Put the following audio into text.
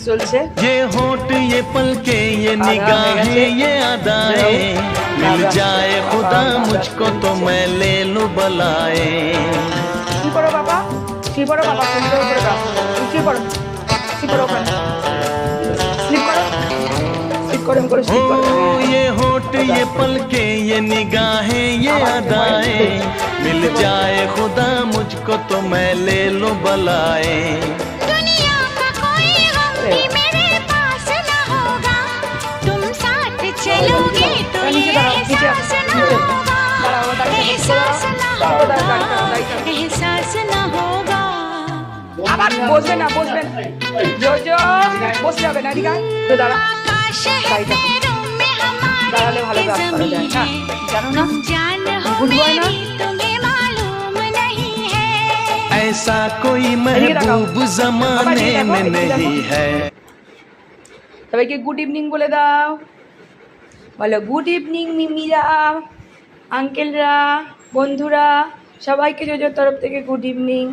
চলছে। ये होठ ये पलके ये निगाहें ये अदाएं मिल जाए खुदा मुझको तो मैं ले लूं बलाए। কি করো বাবা, কি করো বাবা, সুন্দর করে দাও, কি করো, কি করো ওখানে, স্লিপ করো, স্লিপ করো, করে স্লিপ করো। ये होठ ये पलके ये निगाहें ये अदाएं मिल जाए खुदा मुझको तो मैं ले लूं बलाए। दुनिया का कोई गम भी मेरे पास न होगा, तुम साथ चलोगे तो ये एहसास न होगा, एहसास न होगा, एहसास न होगा। আবার বসবে না, বসবে না, জোজো বসতে হবে না, ঠিক আছে তো দাঁড়া, आकाश है पैरों में দাঁড়ালে ভালো हमारे কাজ করা যায় না, জানো না जान हो गुड बॉय ना? मेरी तुम्हें मालूम नहीं है। ऐसा कोई महबूब जमाने में नहीं है। সবাইকে গুড ইভিনিং বলে দাও, বলো গুড ইভিনিং মিমিরা, আঙ্কেলরা, বন্ধুরা, সবাইকে জোজোর তরফ থেকে গুড ইভিনিং।